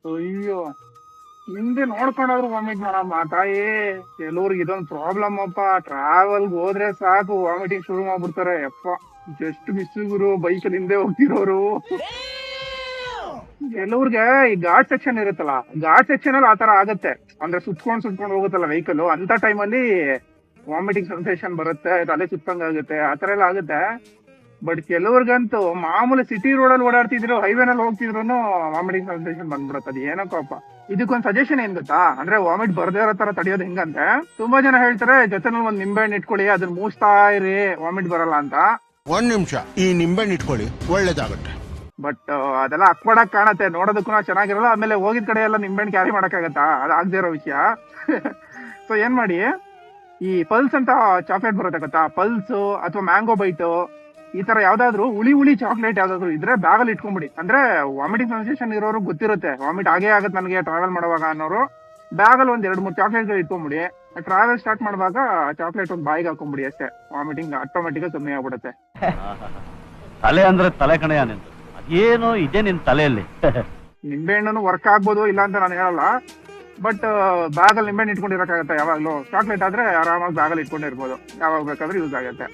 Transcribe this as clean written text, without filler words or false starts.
ಅಯ್ಯೋ, ಹಿಂದೆ ನೋಡ್ಕೊಂಡಾದ್ರು ವಾಮಿಟ್ ಮಾಡಮ್ಮ ತಾಯಿ. ಕೆಲವ್ರಿಗೆ ಇದೊಂದು ಪ್ರಾಬ್ಲಮ್ ಅಪ್ಪ, ಟ್ರಾವೆಲ್ ಹೋದ್ರೆ ಸಾಕು ವಾಮಿಟಿಂಗ್ ಶುರು ಮಾಡ್ಬಿಡ್ತಾರೆ. ಯಪ್ಪ, ಜಸ್ಟ್ ಮಿಸ್ ಗುರು ಬೈಕಲ್ಲಿ ಹಿಂದೆ ಹೋಗ್ತಿರೋರು. ಕೆಲವ್ರಿಗೆ ಈ ಘಾಟ್ ಸೆಕ್ಷನ್ ಇರುತ್ತಲ್ಲ, ಘಾಟ್ ಸೆಕ್ಷನ್ ಅಲ್ಲಿ ಆತರ ಆಗತ್ತೆ. ಅಂದ್ರೆ ಸುತ್ಕೊಂಡ್ ಹೋಗುತ್ತಲ್ಲ ವೆಹಿಕಲ್, ಅಂತ ಟೈಮಲ್ಲಿ ವಾಮಿಟಿಂಗ್ ಸೆನ್ಸೇಷನ್ ಬರುತ್ತೆ, ತಲೆ ಸುತ್ತಂಗ್ ಆಗುತ್ತೆ, ಆತರ ಎಲ್ಲ ಆಗುತ್ತೆ. ಬಟ್ ಕೆಲವ್ರಿಗಂತೂ ಮಾಮೂಲಿ ಸಿಟಿ ರೋಡಲ್ಲಿ ಓಡಾಡ್ತಿದ್ರು, ಹೈವೇನಲ್ಲಿ ಹೋಗ್ತಿದ್ರು ವಾಮಿಟಿಂಗ್ ಸೆನ್ಸೇಷನ್ ಬಂದ್ಬಿಡುತ್ತೆ. ಅದು ಏನಕ್ಕಪ್ಪ. ಇದಕ್ಕೊಂದ್ ಸಜೆಷನ್ ಏನ್ ಗೊತ್ತಾ, ಅಂದ್ರೆ ವಾಮಿಟ್ ಬರ್ದೇ ಇರೋ ತರ ತಡೆಯೋದು ಹೆಂಗಂತೆ, ತುಂಬಾ ಜನ ಹೇಳ್ತಾರೆ ಜೊತೆನಲ್ಲಿ ಒಂದ್ ನಿಂಬೆಹಣ್ಣು ಇಟ್ಕೊಳ್ಳಿ, ಅದನ್ನ ಮೂಸ್ತಾ ಇರಿ, ವಾಮಿಟ್ ಬರಲ್ಲ ಅಂತ. ಒಂದ್ ನಿಮಿಷ, ಈ ನಿಂಬೆಹಣ್ಣು ಇಟ್ಕೊಳ್ಳಿ, ಒಳ್ಳೇದಾಗುತ್ತೆ. ಬಟ್ ಅದೆಲ್ಲ ಅಕ್ವಡಾಗಿ ಕಾಣತ್ತೆ, ನೋಡೋದಕ್ಕೂ ಚೆನ್ನಾಗಿರಲ್ಲ. ಆಮೇಲೆ ಹೋಗಿದ ಕಡೆ ಎಲ್ಲ ನಿಂಬೆಹಣ್ಣು ಕ್ಯಾರಿ ಮಾಡಕ್ಕಾಗತ್ತಾ, ಅದು ಆಗದೆ ಇರೋ ವಿಷಯ. ಸೊ ಏನ್ ಮಾಡಿ, ಈ ಪಲ್ಸ್ ಅಂತ ಚಾಕ್ಲೇಟ್ ಬರುತ್ತೆ ಗೊತ್ತಾ, ಪಲ್ಸ್ ಅಥವಾ ಮ್ಯಾಂಗೋ ಬೈಟ್, ಈ ತರ ಯಾವ್ದಾದ್ರು ಹುಳಿ ಚಾಕ್ಲೇಟ್ ಯಾವ್ದಾದ್ರು ಇದ್ರೆ ಬ್ಯಾಗಲ್ಲಿ ಇಟ್ಕೊಂಡ್ಬಿಡಿ. ಅಂದ್ರೆ ವಾಮಿಟಿಂಗ್ ಸೆನ್ಸೇಷನ್ ಇರೋರು ಗೊತ್ತಿರುತ್ತೆ ವಾಮಿಟ್ ಆಗೇ ಆಗತ್ತೆ ನನಗೆ ಟ್ರಾವೆಲ್ ಮಾಡುವಾಗ ಅನ್ನೋರು, ಬ್ಯಾಗಲ್ಲಿ ಒಂದ್ 2-3 ಚಾಕ್ಲೇಟ್ ಇಟ್ಕೊಂಡ್ಬಿಡಿ. ಟ್ರಾವೆಲ್ ಸ್ಟಾರ್ಟ್ ಮಾಡುವಾಗ ಚಾಕ್ಲೇಟ್ ಒಂದು ಬಾಯಿಗೆ ಹಾಕೊಂಡ್ಬಿಡಿ ಅಷ್ಟೇ, ವಾಮಿಟಿಂಗ್ ಆಟೋಮೆಟಿಕ್ ಕಮ್ಮಿ ಆಗ್ಬಿಡುತ್ತೆ. ತಲೆ ಅಂದ್ರೆ ತಲೆ ಕಣೆಯ ನಿಂದು, ಅದೇನೋ ಇದೆ ನಿನ್ ತಲೆಯಲ್ಲಿ. ನಿಂಬೆಹಣ್ಣು ವರ್ಕ್ ಆಗ್ಬೋದು, ಇಲ್ಲ ಅಂತ ನಾನು ಹೇಳಲ್ಲ. ಬಟ್ ಬ್ಯಾಗಲ್ಲಿ ನಿಂಬೆಹಣ್ಣು ಇಟ್ಕೊಂಡಿರಕ್ಕಾಗತ್ತೆ ಯಾವಾಗ್ಲೂ. ಚಾಕ್ಲೇಟ್ ಆದ್ರೆ ಆರಾಮಾಗಿ ಬ್ಯಾಗಲ್ಲಿ ಇಟ್ಕೊಂಡಿರ್ಬೋದು, ಯಾವಾಗ ಬೇಕಾದ್ರೂ ಯೂಸ್ ಆಗುತ್ತೆ.